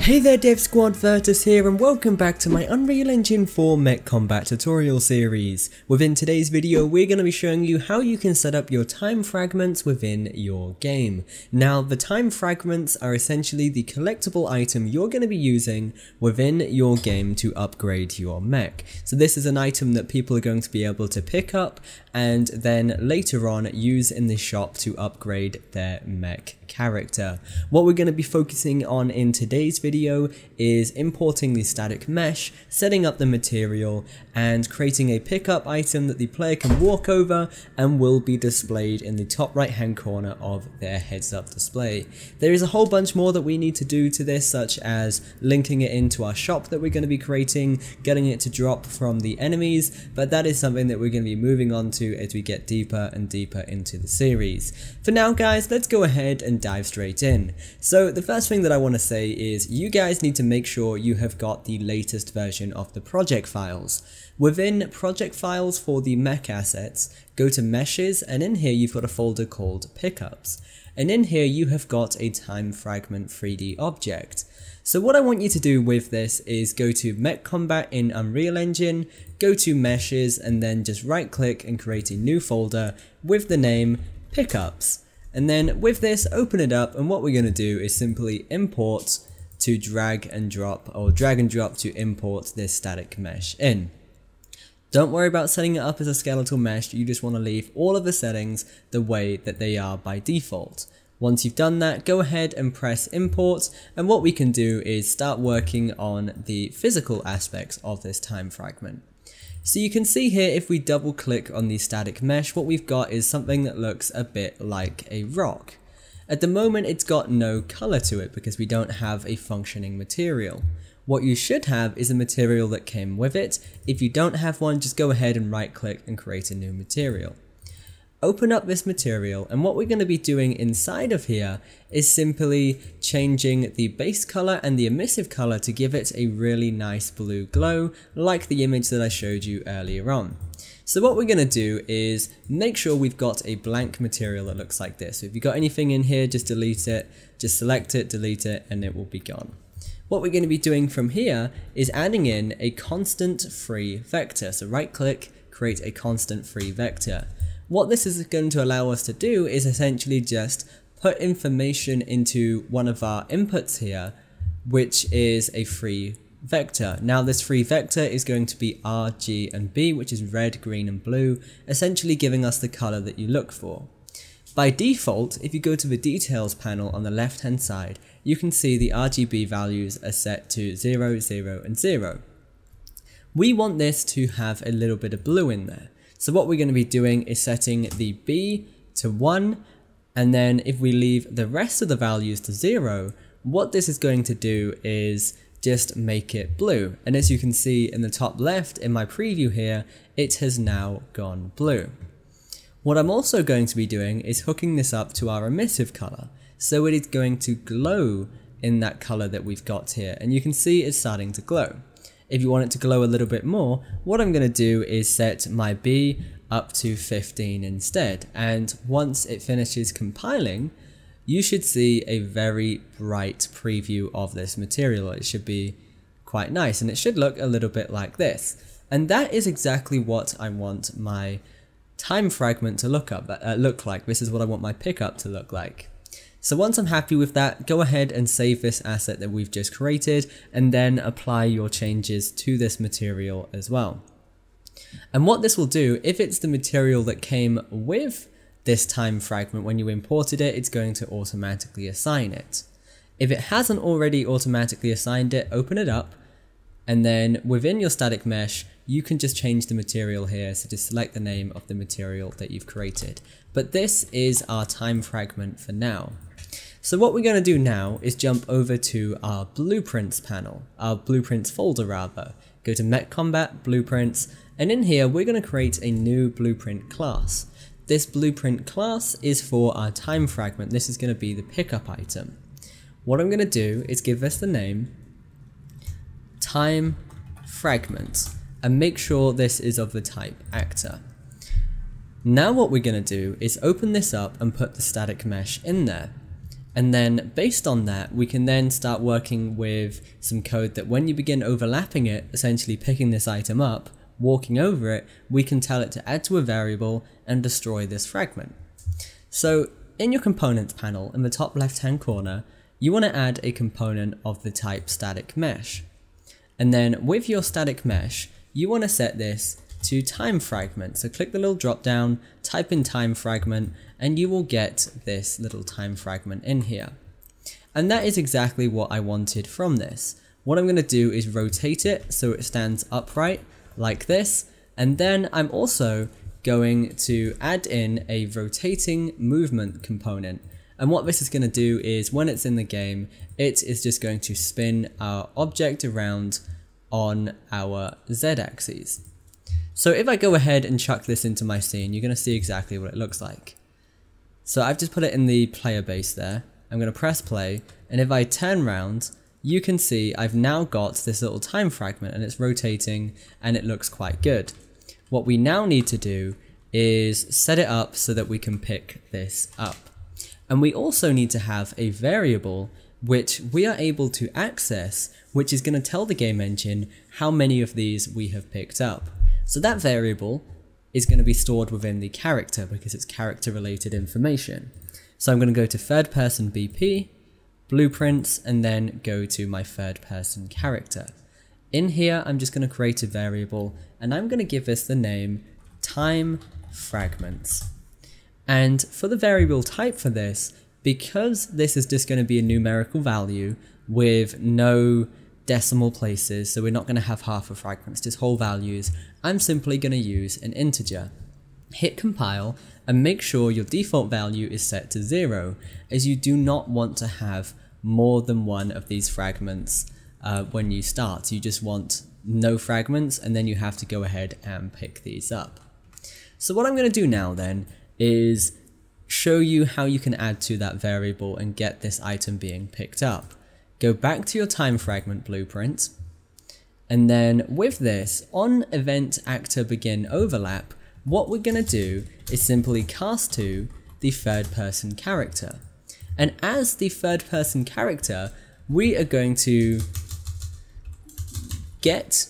Hey there Dev Squad, Virtus here and welcome back to my Unreal Engine 4 Mech Combat tutorial series. Within today's video we're going to be showing you how you can set up your time fragments within your game. Now the time fragments are essentially the collectible item you're going to be using within your game to upgrade your mech. So this is an item that people are going to be able to pick up and then later on use in the shop to upgrade their mech character. What we're going to be focusing on in today's video is importing the static mesh, setting up the material and creating a pickup item that the player can walk over and will be displayed in the top right hand corner of their heads up display. There is a whole bunch more that we need to do to this, such as linking it into our shop that we're going to be creating, getting it to drop from the enemies, but that is something that we're going to be moving on to as we get deeper and deeper into the series. For now guys, let's go ahead and dive straight in. So the first thing that I want to say is you guys need to make sure you have got the latest version of the project files. Within project files for the mech assets, go to meshes and in here you've got a folder called pickups. And in here you have got a time fragment 3D object. So what I want you to do with this is go to Mech Combat in Unreal Engine, go to meshes and then just right click and create a new folder with the name pickups. And then with this, open it up and what we're going to do is simply import to drag and drop to import this static mesh in. Don't worry about setting it up as a skeletal mesh, you just want to leave all of the settings the way that they are by default. Once you've done that, go ahead and press import and what we can do is start working on the physical aspects of this time fragment. So you can see here if we double click on the static mesh, what we've got is something that looks a bit like a rock. At the moment it's got no color to it because we don't have a functioning material. What you should have is a material that came with it. If you don't have one, just go ahead and right click and create a new material. Open up this material and what we're going to be doing inside of here is simply changing the base color and the emissive color to give it a really nice blue glow like the image that I showed you earlier on. So what we're going to do is make sure we've got a blank material that looks like this. So if you've got anything in here, just delete it, just select it, delete it and it will be gone. What we're going to be doing from here is adding in a constant free vector. So right click, create a constant free vector. What this is going to allow us to do is essentially just put information into one of our inputs here, which is a free vector. Now this free vector is going to be R, G and B, which is red, green and blue, essentially giving us the color that you look for. By default, if you go to the details panel on the left hand side, you can see the RGB values are set to 0, 0 and 0. We want this to have a little bit of blue in there. So what we're going to be doing is setting the B to 1 and then if we leave the rest of the values to 0, what this is going to do is just make it blue. And as you can see in the top left in my preview here, it has now gone blue. What I'm also going to be doing is hooking this up to our emissive color. So it is going to glow in that color that we've got here and you can see it's starting to glow. If you want it to glow a little bit more, what I'm going to do is set my B up to 15 instead. And once it finishes compiling, you should see a very bright preview of this material. It should be quite nice and it should look a little bit like this. And that is exactly what I want my time fragment to look like. This is what I want my pickup to look like. So once I'm happy with that, go ahead and save this asset that we've just created and then apply your changes to this material as well. And what this will do, if it's the material that came with this time fragment when you imported it, it's going to automatically assign it. If it hasn't already automatically assigned it, open it up and then within your static mesh, you can just change the material here. So just select the name of the material that you've created. But this is our time fragment for now. So what we're going to do now is jump over to our blueprints panel, our blueprints folder rather. Go to Mech Combat, Blueprints, and in here we're going to create a new blueprint class. This blueprint class is for our time fragment. This is going to be the pickup item. What I'm going to do is give this the name time fragment and make sure this is of the type actor. Now what we're going to do is open this up and put the static mesh in there. And then based on that, we can then start working with some code that when you begin overlapping it, essentially picking this item up, walking over it, we can tell it to add to a variable and destroy this fragment. So in your components panel in the top left hand corner, you want to add a component of the type static mesh. And then with your static mesh, you want to set this to time fragment. So click the little drop down, type in time fragment, and you will get this little time fragment in here. And that is exactly what I wanted from this. What I'm going to do is rotate it so it stands upright like this, and then I'm also going to add in a rotating movement component. And what this is going to do is when it's in the game, it is just going to spin our object around on our z-axis. So if I go ahead and chuck this into my scene, you're going to see exactly what it looks like. So I've just put it in the player base there. I'm going to press play, and if I turn around, you can see I've now got this little time fragment and it's rotating and it looks quite good. What we now need to do is set it up so that we can pick this up. And we also need to have a variable which we are able to access, which is going to tell the game engine how many of these we have picked up. So that variable is going to be stored within the character because it's character related information. So I'm going to go to third person BP, blueprints, and then go to my third person character. In here, I'm just going to create a variable and I'm going to give this the name time fragments. And for the variable type for this, because this is just going to be a numerical value with no decimal places, so we're not going to have half a fragment, it's just whole values, I'm simply going to use an integer. Hit compile and make sure your default value is set to 0, as you do not want to have more than one of these fragments when you start. You just want no fragments and then you have to go ahead and pick these up. So what I'm going to do now then is show you how you can add to that variable and get this item being picked up. Go back to your time fragment blueprint, and then with this, on event actor begin overlap, what we're going to do is simply cast to the third person character. And as the third person character, we are going to get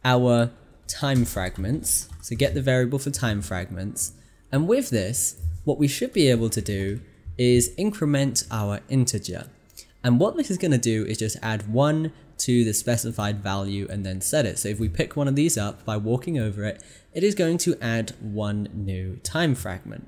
our time fragments, so get the variable for time fragments, and with this, what we should be able to do is increment our integer. And what this is going to do is just add 1 to the specified value and then set it. So if we pick one of these up by walking over it, it is going to add 1 new time fragment.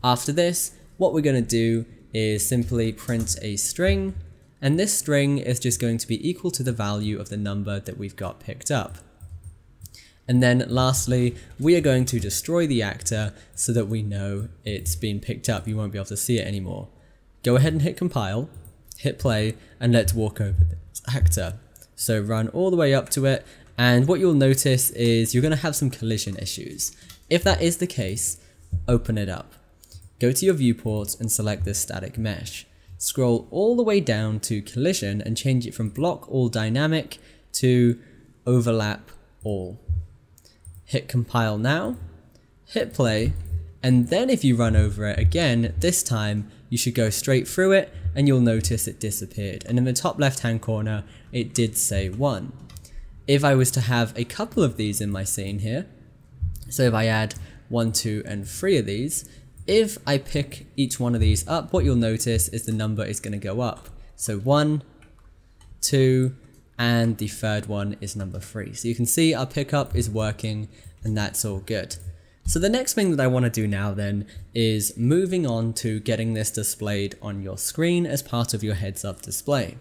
After this, what we're going to do is simply print a string, and this string is just going to be equal to the value of the number that we've got picked up. And then lastly, we are going to destroy the actor so that we know it's been picked up. You won't be able to see it anymore. Go ahead and hit compile, hit play, and let's walk over this actor. So run all the way up to it, and what you'll notice is you're going to have some collision issues. If that is the case, open it up. Go to your viewport and select this static mesh. Scroll all the way down to collision and change it from block all dynamic to overlap all. Hit compile now, hit play, and then if you run over it again, this time you should go straight through it and you'll notice it disappeared. And in the top left hand corner, it did say 1. If I was to have a couple of these in my scene here, so if I add 1, 2, and 3 of these, if I pick each one of these up, what you'll notice is the number is going to go up. So 1, 2, and the third one is number 3. So you can see our pickup is working and that's all good. So the next thing that I want to do now then is moving on to getting this displayed on your screen as part of your heads up display.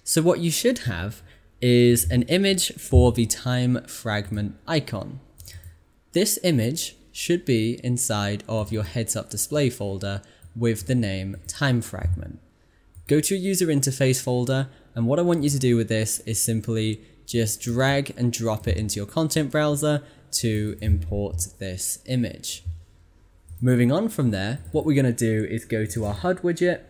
So what you should have is an image for the time fragment icon. This image should be inside of your heads up display folder with the name time fragment. Go to your user interface folder, and what I want you to do with this is simply just drag and drop it into your content browser to import this image. Moving on from there, what we're going to do is go to our HUD widget,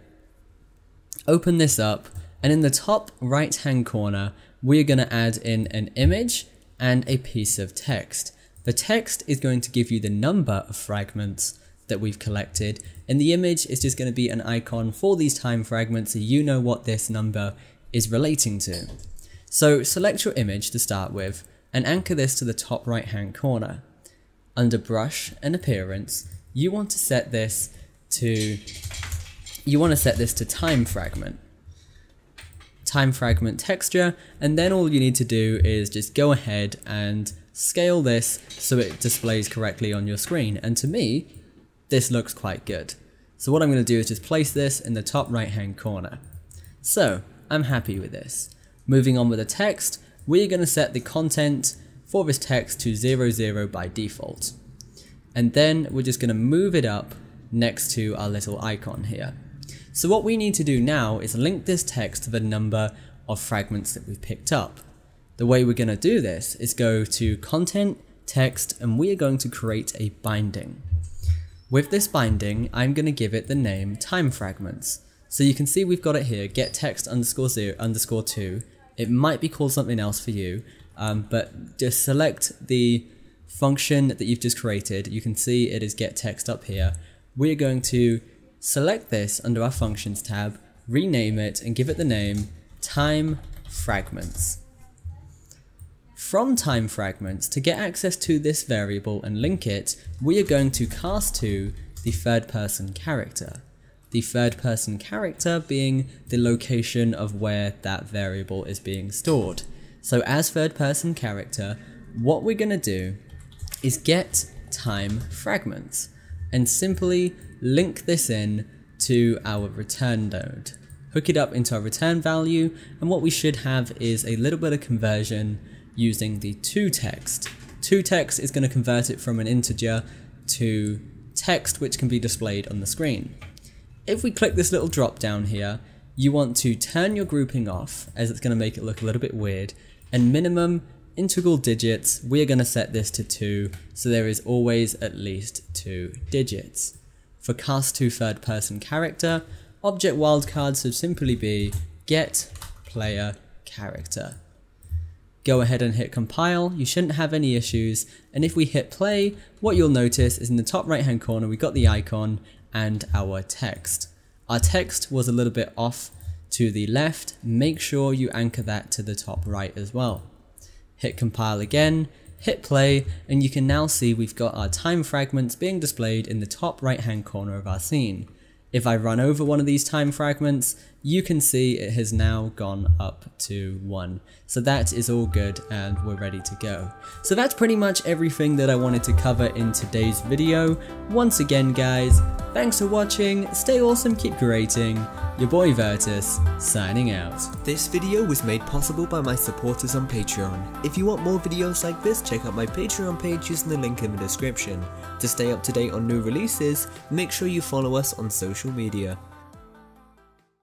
open this up, and in the top right hand corner, we're going to add in an image and a piece of text. The text is going to give you the number of fragments that we've collected, and the image is just going to be an icon for these time fragments so you know what this number is relating to. So select your image to start with and anchor this to the top right hand corner. Under brush and appearance, you want to set this to time fragment. Time fragment texture, and then all you need to do is just go ahead and scale this so it displays correctly on your screen, and to me this looks quite good. So what I'm going to do is just place this in the top right hand corner. So I'm happy with this. Moving on with the text, we're going to set the content for this text to 00 by default, and then we're just going to move it up next to our little icon here. So what we need to do now is link this text to the number of fragments that we've picked up. The way we're going to do this is go to content, text, and we are going to create a binding. With this binding, I'm going to give it the name time fragments. So you can see we've got it here, get text _0 _2. It might be called something else for you, but just select the function that you've just created. You can see it is get text up here. We're going to select this under our functions tab, rename it, and give it the name time fragments. From time fragments, to get access to this variable and link it, we are going to cast to the third person character. The third person character being the location of where that variable is being stored. So as third person character, what we're going to do is get time fragments and simply link this in to our return node. Hook it up into our return value, and what we should have is a little bit of conversion using the toText. toText is going to convert it from an integer to text which can be displayed on the screen. If we click this little drop down here, you want to turn your grouping off, as it's going to make it look a little bit weird, and minimum integral digits, we are going to set this to 2, so there is always at least 2 digits. For cast to third person character, object wildcards should simply be get player character. Go ahead and hit compile, you shouldn't have any issues, and if we hit play, what you'll notice is in the top right hand corner we got the icon and our text. Our text was a little bit off to the left, make sure you anchor that to the top right as well. Hit compile again, hit play, and you can now see we've got our time fragments being displayed in the top right hand corner of our scene. If I run over one of these time fragments, you can see it has now gone up to 1. So that is all good and we're ready to go. So that's pretty much everything that I wanted to cover in today's video. Once again guys, thanks for watching, stay awesome, keep creating. Your boy Virtus, signing out. This video was made possible by my supporters on Patreon. If you want more videos like this, check out my Patreon page using the link in the description. To stay up to date on new releases, make sure you follow us on social media.